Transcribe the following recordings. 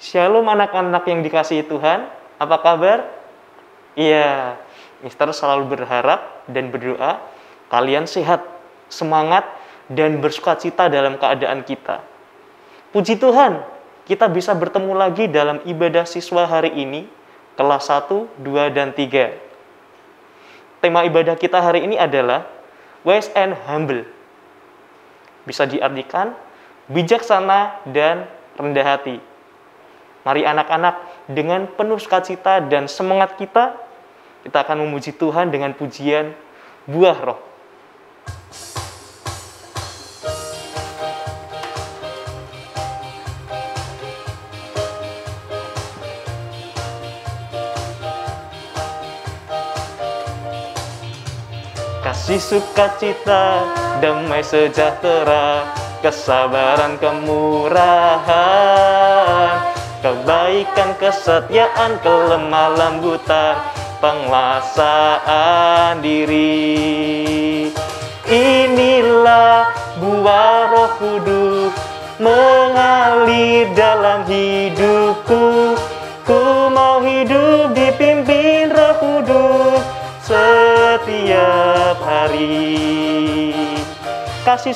Shalom anak-anak yang dikasihi Tuhan, apa kabar? Iya, Mister selalu berharap dan berdoa kalian sehat, semangat, dan bersukacita dalam keadaan kita. Puji Tuhan, kita bisa bertemu lagi dalam ibadah siswa hari ini, kelas 1, 2, dan 3. Tema ibadah kita hari ini adalah wise and humble. Bisa diartikan bijaksana dan rendah hati. Mari anak-anak, dengan penuh sukacita dan semangat kita akan memuji Tuhan dengan pujian buah roh. Kasih sukacita, damai sejahtera, kesabaran, kemurahan, kebaikan, kesetiaan, kelemah lembutan, penguasaan diri. Inilah buah Roh Kudus mengalir dalam hidupku. Ku mau hidup dipimpin Roh Kudus setiap hari. Kasih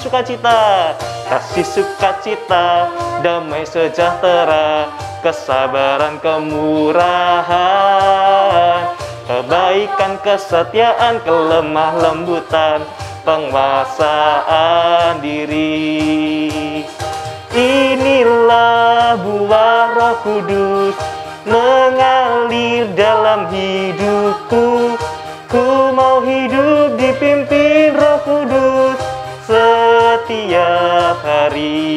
sukacita, damai sejahtera, kesabaran, kemurahan, kebaikan, kesetiaan, kelemah lembutan, penguasaan diri. Inilah buah Roh Kudus mengalir dalam hidupku. Ku mau hidup dipimpin Roh Kudus setiap hari.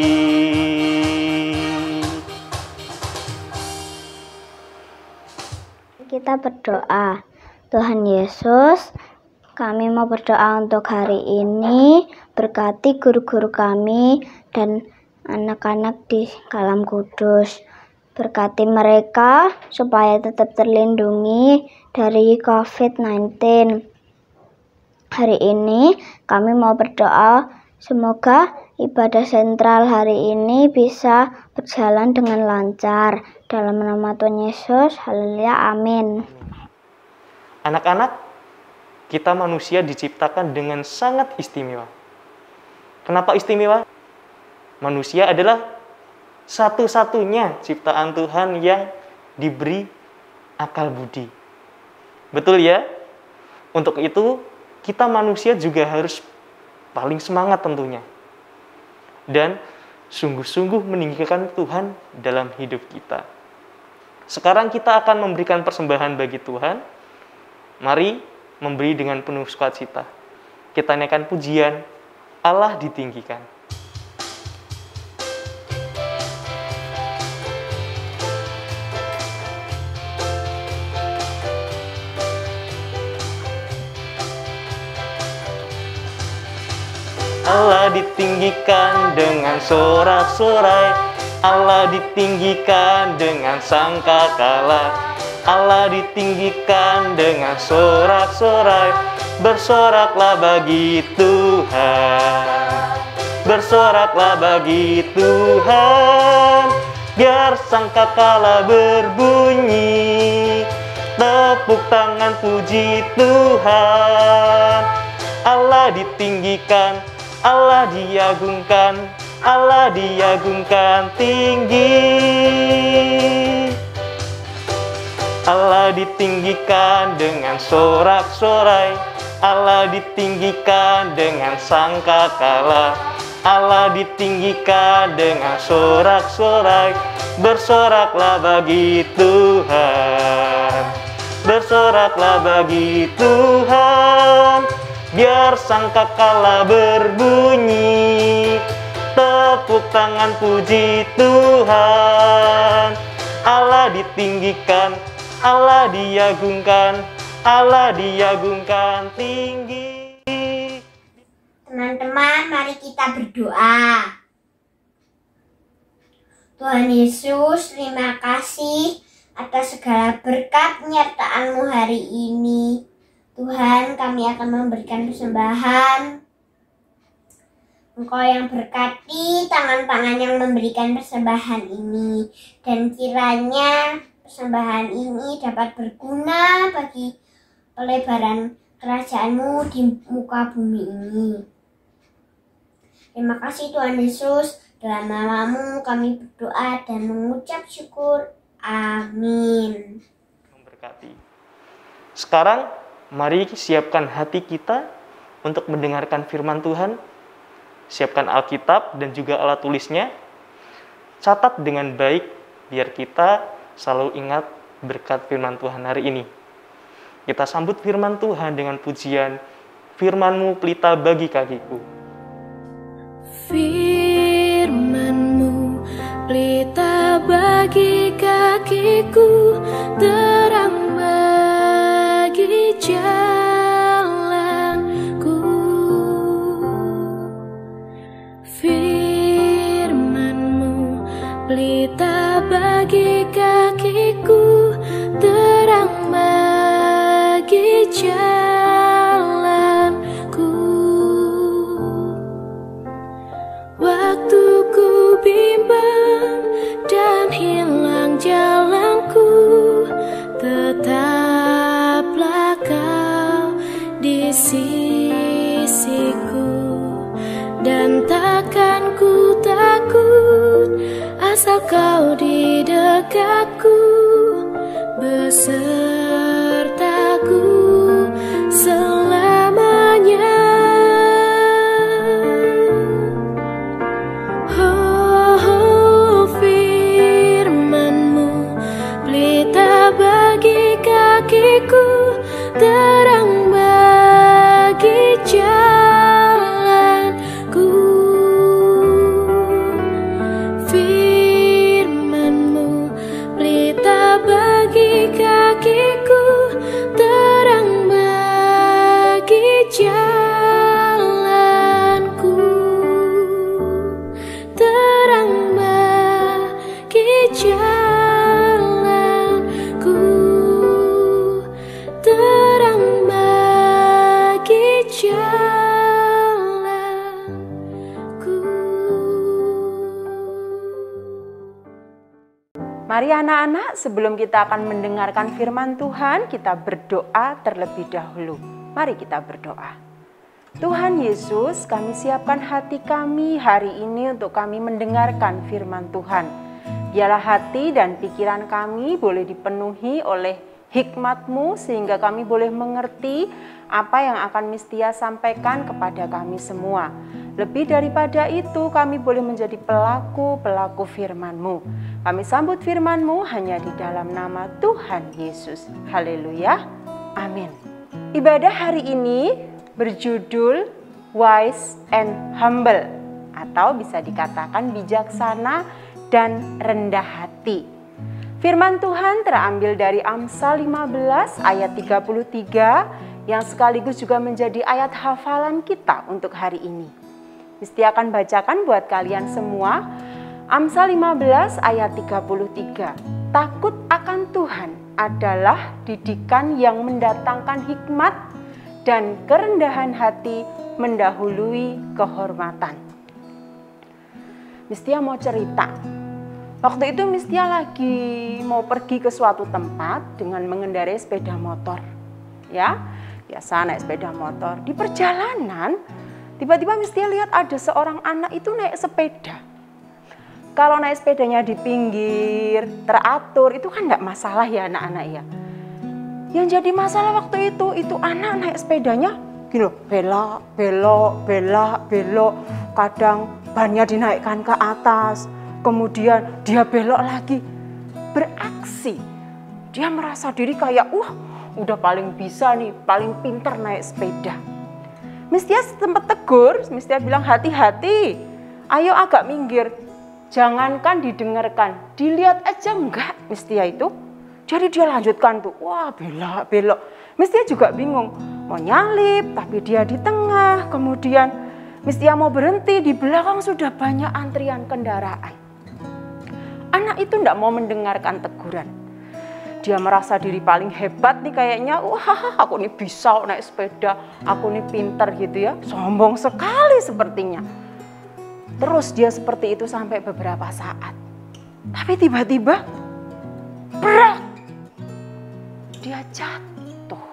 Kita berdoa. Tuhan Yesus, kami mau berdoa untuk hari ini. Berkati guru-guru kami dan anak-anak di Kalam Kudus. Berkati mereka supaya tetap terlindungi dari COVID-19. Hari ini kami mau berdoa semoga ibadah sentral hari ini bisa berjalan dengan lancar. Dalam nama Tuhan Yesus, haleluya, amin. Anak-anak, kita manusia diciptakan dengan sangat istimewa. Kenapa istimewa? Manusia adalah satu-satunya ciptaan Tuhan yang diberi akal budi. Betul ya? Untuk itu, kita manusia juga harus paling semangat tentunya. Dan sungguh-sungguh meninggikan Tuhan dalam hidup kita. Sekarang kita akan memberikan persembahan bagi Tuhan. Mari memberi dengan penuh sukacita. Kita naikkan pujian, Allah ditinggikan. Allah ditinggikan dengan sorak-sorai, Allah ditinggikan dengan sangkakala, Allah ditinggikan dengan sorak-sorai. Bersoraklah bagi Tuhan, bersoraklah bagi Tuhan, biar sangkakala berbunyi, tepuk tangan puji Tuhan. Allah ditinggikan, Allah diagungkan, Allah diagungkan tinggi. Allah ditinggikan dengan sorak-sorai, Allah ditinggikan dengan sangkakala, Allah ditinggikan dengan sorak-sorai. Bersoraklah bagi Tuhan, bersoraklah bagi Tuhan, biar sangkakala berbunyi, tepuk tangan puji Tuhan. Allah ditinggikan, Allah diagungkan, Allah diagungkan tinggi. Teman-teman, mari kita berdoa. Tuhan Yesus, terima kasih atas segala berkat penyertaan-Mu hari ini. Tuhan, kami akan memberikan persembahan Engkau yang berkati tangan-tangan yang memberikan persembahan ini, dan kiranya persembahan ini dapat berguna bagi pelebaran kerajaan-Mu di muka bumi ini. Terima kasih Tuhan Yesus, dalam nama-Mu kami berdoa dan mengucap syukur. Amin. Memberkati. Sekarang mari siapkan hati kita untuk mendengarkan firman Tuhan. Siapkan Alkitab dan juga alat tulisnya. Catat dengan baik biar kita selalu ingat berkat firman Tuhan hari ini. Kita sambut firman Tuhan dengan pujian, firman-Mu pelita bagi kakiku. Firman-Mu pelita bagi kakiku, terang bagi jalanku. Firman-Mu pelita bagi kakiku, terang bagi jalanku. Waktu ku bimbang dan hilang jalanku, tetaplah Kau di sisiku, dan takkan ku takut asal Kau di dekatku, besertaku selamanya. Oh, firman-Mu pelita bagi kakiku, terang bagi jalanku. Firman-Mu pelita bagi kakiku, terang bagi jalanku, terang bagi jalanku, terang bagi jalanku. Mari anak-anak, sebelum kita akan mendengarkan firman Tuhan, kita berdoa terlebih dahulu. Mari kita berdoa. Tuhan Yesus, kami siapkan hati kami hari ini untuk kami mendengarkan firman Tuhan. Biarlah hati dan pikiran kami boleh dipenuhi oleh hikmat-Mu sehingga kami boleh mengerti apa yang akan Mistia sampaikan kepada kami semua. Lebih daripada itu, kami boleh menjadi pelaku-pelaku firman-Mu. Kami sambut firman-Mu hanya di dalam nama Tuhan Yesus. Haleluya. Amin. Ibadah hari ini berjudul Wise and Humble, atau bisa dikatakan bijaksana dan rendah hati. Firman Tuhan terambil dari Amsal 15 ayat 33 yang sekaligus juga menjadi ayat hafalan kita untuk hari ini. Mesti akan bacakan buat kalian semua. Amsal 15 ayat 33. Takut akan Tuhan adalah didikan yang mendatangkan hikmat, dan kerendahan hati mendahului kehormatan. Mistia mau cerita. Waktu itu Mistia lagi mau pergi ke suatu tempat dengan mengendarai sepeda motor. Ya, biasa naik sepeda motor. Di perjalanan, tiba-tiba Mistia lihat ada seorang anak itu naik sepeda. Kalau naik sepedanya di pinggir, teratur, itu kan enggak masalah ya anak-anak ya. Yang jadi masalah waktu itu anak naik sepedanya gitu, belok, belok, belok, belok. Kadang bannya dinaikkan ke atas, kemudian dia belok lagi. Beraksi. Dia merasa diri kayak, udah paling bisa nih, paling pintar naik sepeda. Mistia sempat tegur, Mistia bilang hati-hati, ayo agak minggir. Jangankan didengarkan, dilihat aja enggak Mistia itu. Jadi dia lanjutkan tuh, belok, belok. Mistia juga bingung, mau nyalip tapi dia di tengah. Kemudian Mistia mau berhenti, di belakang sudah banyak antrian kendaraan. Anak itu enggak mau mendengarkan teguran. Dia merasa diri paling hebat nih kayaknya, aku nih bisa naik sepeda, aku nih pintar gitu ya. Sombong sekali sepertinya. Terus dia seperti itu sampai beberapa saat. Tapi tiba-tiba, brak, dia jatuh.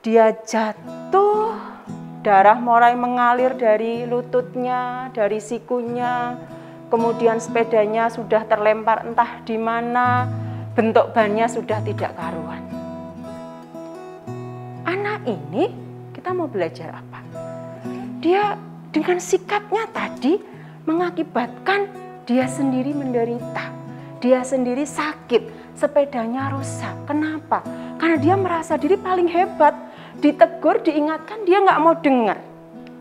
Dia jatuh, darah mulai mengalir dari lututnya, dari sikunya. Kemudian sepedanya sudah terlempar entah di mana, bentuk bannya sudah tidak karuan. Anak ini kita mau belajar apa? Dia dengan sikapnya tadi mengakibatkan dia sendiri menderita. Dia sendiri sakit, sepedanya rusak. Kenapa? Karena dia merasa diri paling hebat. Ditegur, diingatkan, dia nggak mau dengar.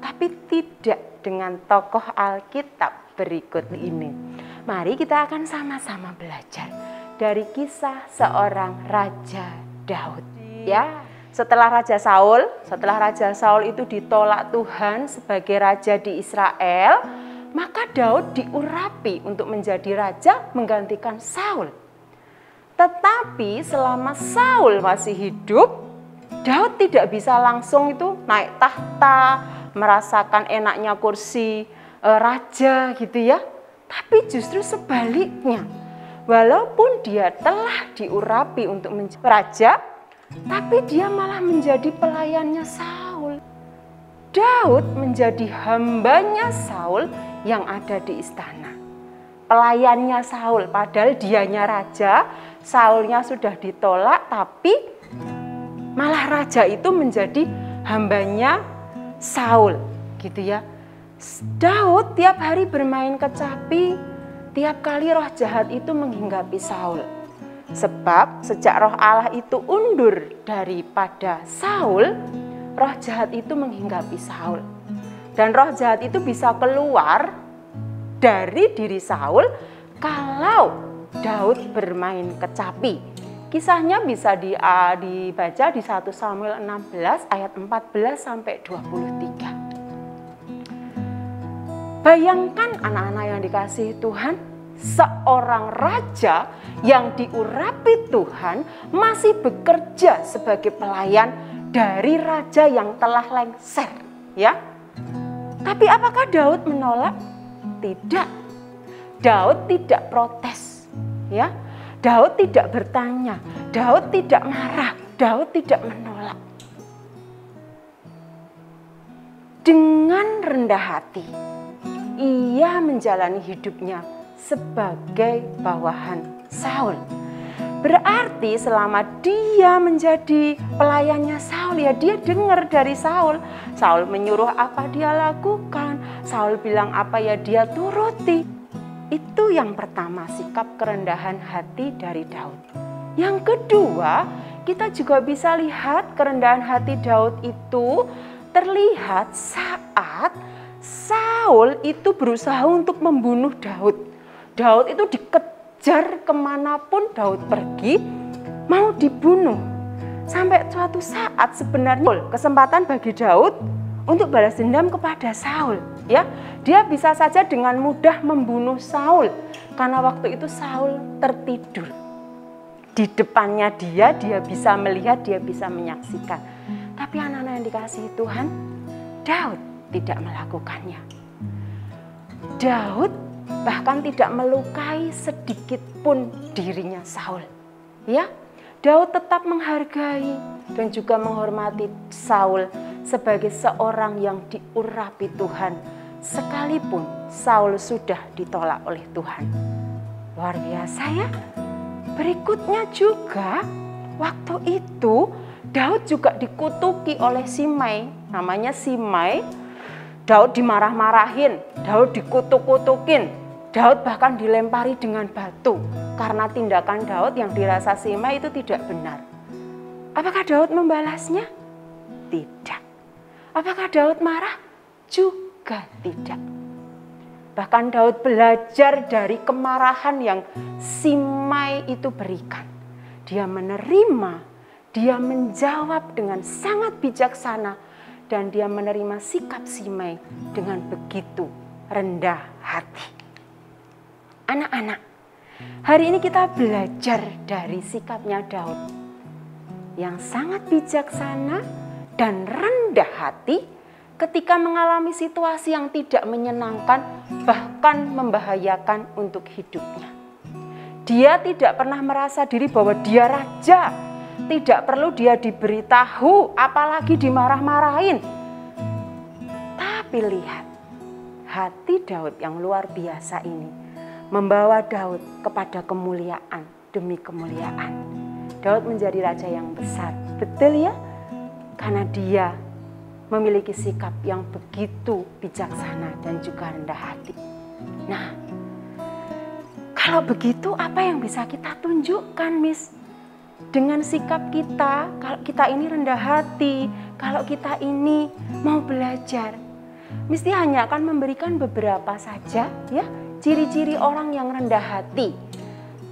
Tapi tidak dengan tokoh Alkitab berikut ini. Mari kita akan sama-sama belajar dari kisah seorang Raja Daud. Ya, setelah Raja Saul itu ditolak Tuhan sebagai raja di Israel, maka Daud diurapi untuk menjadi raja menggantikan Saul. Tetapi selama Saul masih hidup, Daud tidak bisa langsung itu naik tahta, merasakan enaknya kursi raja gitu ya. Tapi justru sebaliknya, walaupun dia telah diurapi untuk menjadi raja, tapi dia malah menjadi pelayannya Saul. Daud menjadi hambanya Saul yang ada di istana. Pelayannya Saul, padahal dianya raja, Saulnya sudah ditolak, tapi malah raja itu menjadi hambanya Saul, gitu ya. Daud tiap hari bermain kecapi, tiap kali roh jahat itu menghinggapi Saul. Sebab sejak roh Allah itu undur daripada Saul, roh jahat itu menghinggapi Saul. Dan roh jahat itu bisa keluar dari diri Saul kalau Daud bermain kecapi. Kisahnya bisa dibaca di 1 Samuel 16 ayat 14 sampai 23. Bayangkan anak-anak yang dikasihi Tuhan, seorang raja yang diurapi Tuhan masih bekerja sebagai pelayan dari raja yang telah lengser, ya. Tapi apakah Daud menolak? Tidak. Daud tidak protes, ya. Daud tidak bertanya, Daud tidak marah, Daud tidak menolak. Dengan rendah hati, ia menjalani hidupnya sebagai bawahan Saul. Berarti selama dia menjadi pelayannya Saul, ya dia dengar dari Saul. Saul menyuruh apa dia lakukan, Saul bilang apa ya dia turuti. Itu yang pertama, sikap kerendahan hati dari Daud. Yang kedua, kita juga bisa lihat kerendahan hati Daud itu terlihat saat Saul itu berusaha untuk membunuh Daud. Daud itu dikejar kemanapun Daud pergi, mau dibunuh. Sampai suatu saat sebenarnya kesempatan bagi Daud untuk balas dendam kepada Saul, ya. Dia bisa saja dengan mudah membunuh Saul karena waktu itu Saul tertidur. Di depannya dia bisa melihat, dia bisa menyaksikan. Tapi anak-anak yang dikasihi Tuhan, Daud tidak melakukannya. Daud bahkan tidak melukai sedikit pun dirinya Saul, ya. Daud tetap menghargai dan juga menghormati Saul sebagai seorang yang diurapi Tuhan, sekalipun Saul sudah ditolak oleh Tuhan. Luar biasa ya. Berikutnya juga, waktu itu Daud juga dikutuki oleh Simei, namanya Simei. Daud dimarah-marahin, Daud dikutuk-kutukin, Daud bahkan dilempari dengan batu karena tindakan Daud yang dirasa Simei itu tidak benar. Apakah Daud membalasnya? Tidak. Apakah Daud marah? Juga tidak. Bahkan Daud belajar dari kemarahan yang Simei itu berikan. Dia menerima, dia menjawab dengan sangat bijaksana, dan dia menerima sikap Simei dengan begitu rendah hati. Anak-anak, hari ini kita belajar dari sikapnya Daud yang sangat bijaksana dan rendah hati ketika mengalami situasi yang tidak menyenangkan, bahkan membahayakan untuk hidupnya. Dia tidak pernah merasa diri bahwa dia raja, tidak perlu dia diberitahu, apalagi dimarah-marahin. Tapi lihat, hati Daud yang luar biasa ini membawa Daud kepada kemuliaan demi kemuliaan. Daud menjadi raja yang besar, betul ya? Karena dia memiliki sikap yang begitu bijaksana dan juga rendah hati. Nah, kalau begitu apa yang bisa kita tunjukkan, Miss? Dengan sikap kita, kalau kita ini rendah hati, kalau kita ini mau belajar, mesti hanya akan memberikan beberapa saja ya ciri-ciri orang yang rendah hati.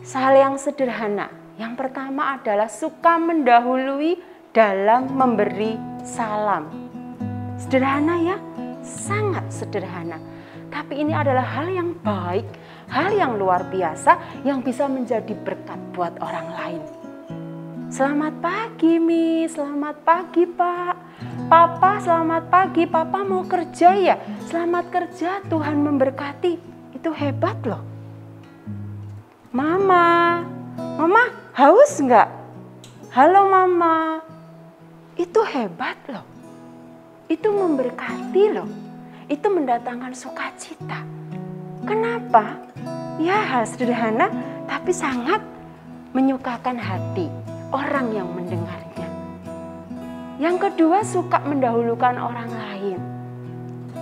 Hal yang sederhana. Yang pertama adalah suka mendahului dalam memberi salam. Sederhana ya, sangat sederhana. Tapi ini adalah hal yang baik, hal yang luar biasa yang bisa menjadi berkat buat orang lain. Selamat pagi, Miss. Selamat pagi, Pak. Papa, selamat pagi. Papa mau kerja ya? Selamat kerja, Tuhan memberkati. Itu hebat loh. Mama haus nggak? Halo Mama. Itu hebat loh. Itu memberkati loh. Itu mendatangkan sukacita. Kenapa? Ya hal sederhana tapi sangat menyukakan hati orang yang mendengarnya. Yang kedua, suka mendahulukan orang lain.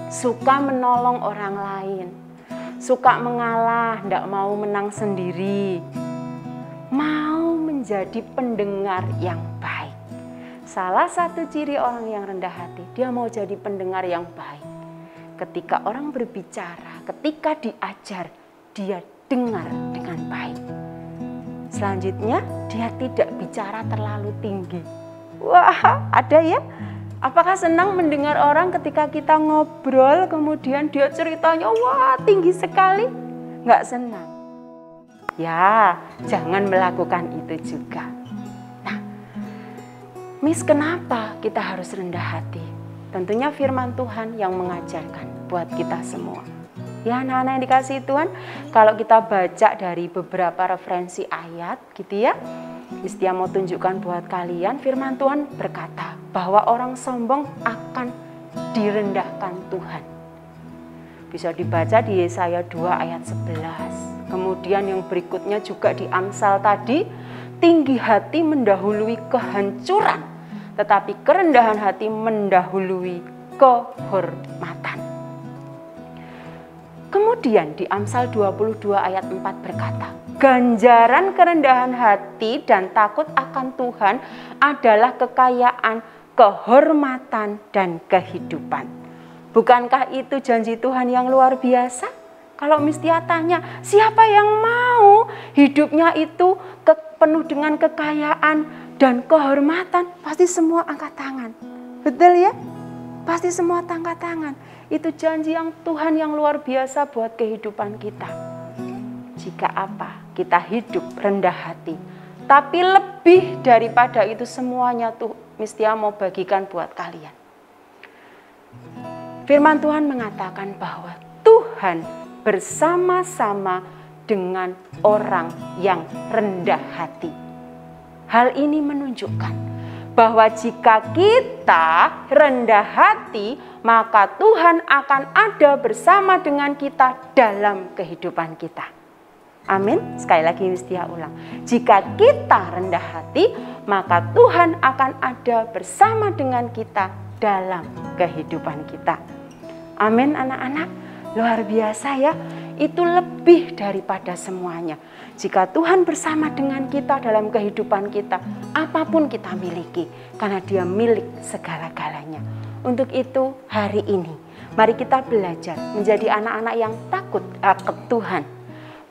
Suka menolong orang lain. Suka mengalah, tidak mau menang sendiri. Mau menjadi pendengar yang baik. Salah satu ciri orang yang rendah hati, dia mau jadi pendengar yang baik. Ketika orang berbicara, ketika diajar, dia dengar dengan baik. Selanjutnya, dia tidak bicara terlalu tinggi. Wah, ada ya? Apakah senang mendengar orang ketika kita ngobrol, kemudian dia ceritanya, wah tinggi sekali? Nggak senang. Ya, jangan melakukan itu juga. Nah, Miss, kenapa kita harus rendah hati? Tentunya firman Tuhan yang mengajarkan buat kita semua. Ya anak-anak yang dikasih Tuhan, kalau kita baca dari beberapa referensi ayat gitu ya, Mistia mau tunjukkan buat kalian, firman Tuhan berkata bahwa orang sombong akan direndahkan Tuhan. Bisa dibaca di Yesaya 2 ayat 11. Kemudian yang berikutnya juga di Amsal tadi, tinggi hati mendahului kehancuran, tetapi kerendahan hati mendahului kehormatan. Kemudian di Amsal 22 ayat 4 berkata, ganjaran kerendahan hati dan takut akan Tuhan adalah kekayaan, kehormatan, dan kehidupan. Bukankah itu janji Tuhan yang luar biasa? Kalau Mistia tanya, siapa yang mau hidupnya itu penuh dengan kekayaan dan kehormatan? Pasti semua angkat tangan. Betul ya? Pasti semua angkat tangan. Itu janji yang Tuhan yang luar biasa buat kehidupan kita. Jika apa? Kita hidup rendah hati. Tapi lebih daripada itu semuanya tuh Mistia mau bagikan buat kalian. Firman Tuhan mengatakan bahwa Tuhan bersama-sama dengan orang yang rendah hati. Hal ini menunjukkan bahwa jika kita rendah hati, maka Tuhan akan ada bersama dengan kita dalam kehidupan kita. Amin. Sekali lagi Mistia ulang. Jika kita rendah hati, maka Tuhan akan ada bersama dengan kita dalam kehidupan kita. Amin anak-anak. Luar biasa ya. Itu lebih daripada semuanya. Jika Tuhan bersama dengan kita dalam kehidupan kita, apapun kita miliki, karena Dia milik segala-galanya. Untuk itu hari ini, mari kita belajar menjadi anak-anak yang takut akan Tuhan.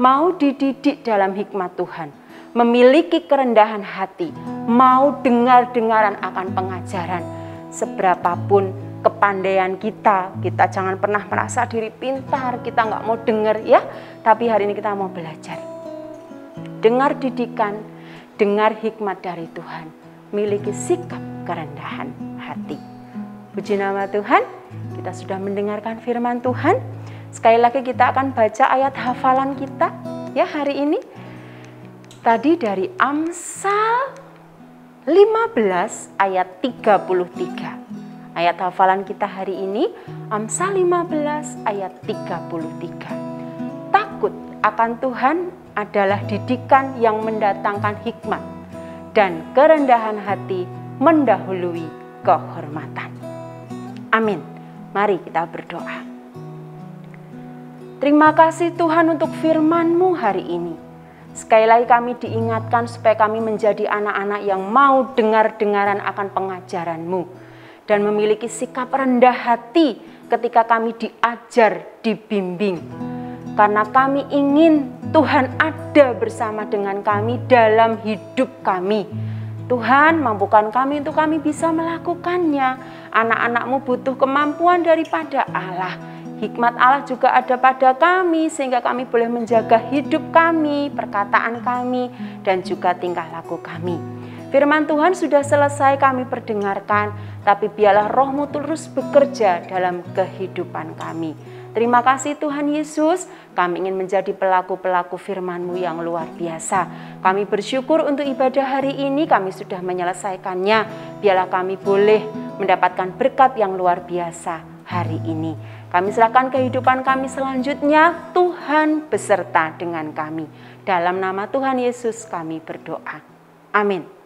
Mau dididik dalam hikmat Tuhan, memiliki kerendahan hati, mau dengar-dengaran akan pengajaran. Seberapapun kepandaian kita jangan pernah merasa diri pintar, kita nggak mau dengar ya. Tapi hari ini kita mau belajar. Dengar didikan, dengar hikmat dari Tuhan, miliki sikap kerendahan hati. Puji nama Tuhan, Kita sudah mendengarkan firman Tuhan. Sekali lagi kita akan baca ayat hafalan kita ya hari ini. Tadi dari Amsal 15 ayat 33. Ayat hafalan kita hari ini Amsal 15 ayat 33. Takut akan Tuhan adalah didikan yang mendatangkan hikmat, dan kerendahan hati mendahului kehormatan. Amin. Mari kita berdoa. Terima kasih Tuhan untuk firman-Mu hari ini. Sekali lagi kami diingatkan supaya kami menjadi anak-anak yang mau dengar-dengaran akan pengajaran-Mu dan memiliki sikap rendah hati ketika kami diajar, dibimbing. Karena kami ingin Tuhan ada bersama dengan kami dalam hidup kami. Tuhan, mampukan kami untuk kami bisa melakukannya. Anak-anak-Mu butuh kemampuan daripada Allah. Hikmat Allah juga ada pada kami sehingga kami boleh menjaga hidup kami, perkataan kami, dan juga tingkah laku kami. Firman Tuhan sudah selesai kami perdengarkan, tapi biarlah Roh-Mu terus bekerja dalam kehidupan kami. Terima kasih Tuhan Yesus, kami ingin menjadi pelaku-pelaku firman-Mu yang luar biasa. Kami bersyukur untuk ibadah hari ini, kami sudah menyelesaikannya. Biarlah kami boleh mendapatkan berkat yang luar biasa hari ini. Kami serahkan kehidupan kami selanjutnya, Tuhan beserta dengan kami. Dalam nama Tuhan Yesus kami berdoa. Amin.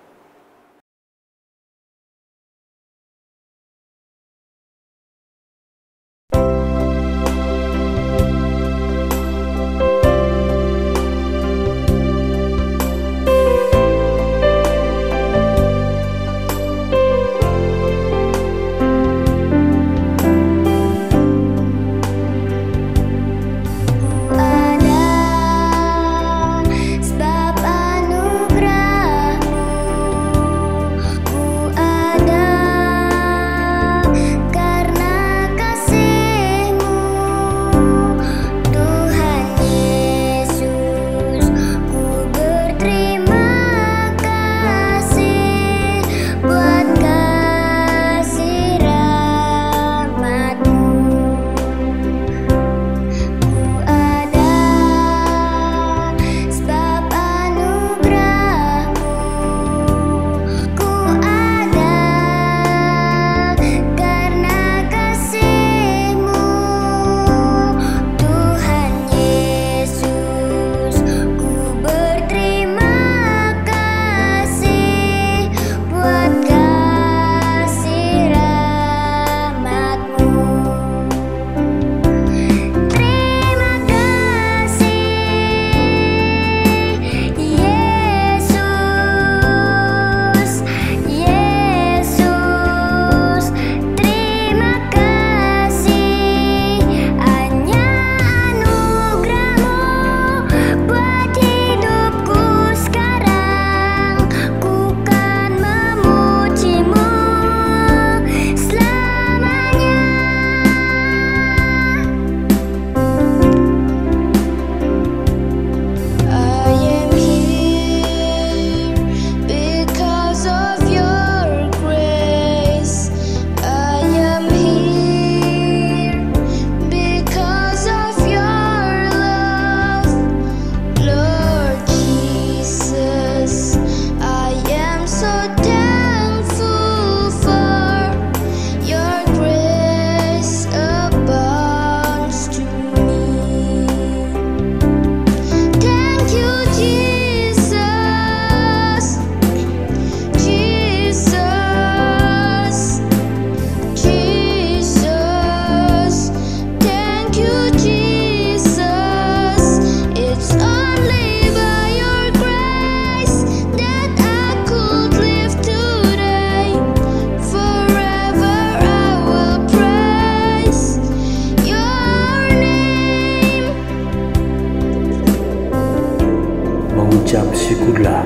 mengucap syukurlah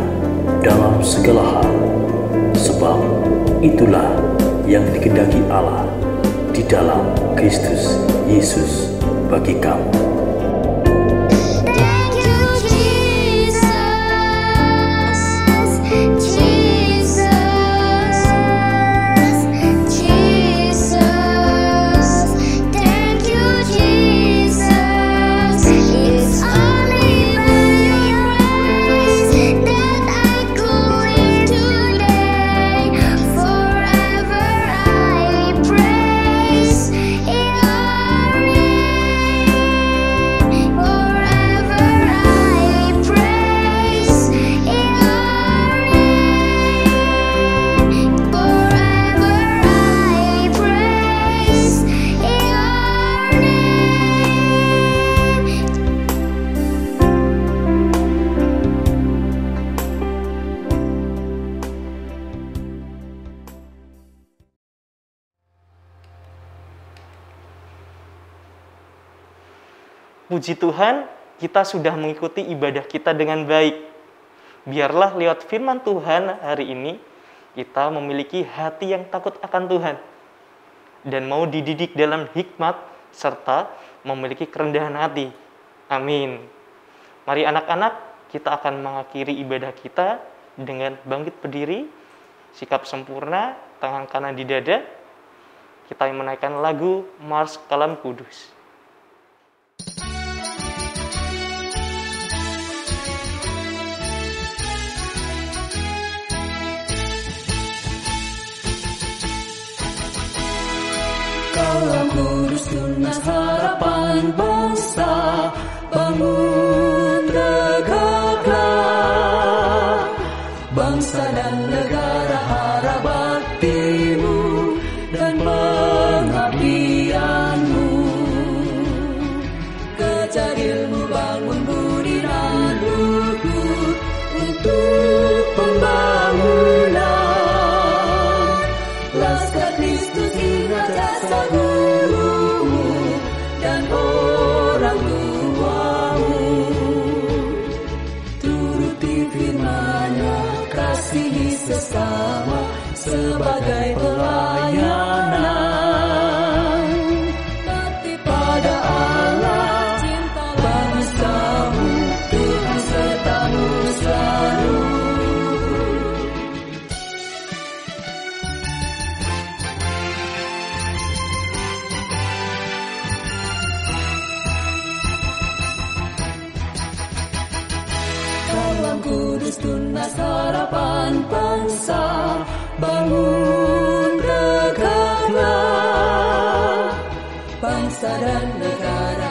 dalam segala hal, sebab itulah yang dikehendaki Allah di dalam Kristus Yesus bagi kamu. Puji Tuhan, kita sudah mengikuti ibadah kita dengan baik. Biarlah lewat firman Tuhan hari ini, kita memiliki hati yang takut akan Tuhan. Dan mau dididik dalam hikmat, serta memiliki kerendahan hati. Amin. Mari anak-anak, kita akan mengakhiri ibadah kita dengan bangkit berdiri, sikap sempurna, tangan kanan di dada. Kita menaikkan lagu Mars Kalam Kudus. Kalam Kudus tunas harapan bangsa, bangun tegaklah. Bangsa dan negara harap baktimu dan pengabdianmu. Kejar ilmu, bangun budi dan lutut untuk pembangunan. Laskar Kristus ingat jasa gurumu dan orang tuamu. Turuti firman-Nya, kasihi sesama sebagai pelayanan. Bakti pada Allah, cinta bangsamu, Tuhan sertamu selalu. Kalam Kudus tunas harapan bangsa, bangun tegaklah. Bangsa dan negara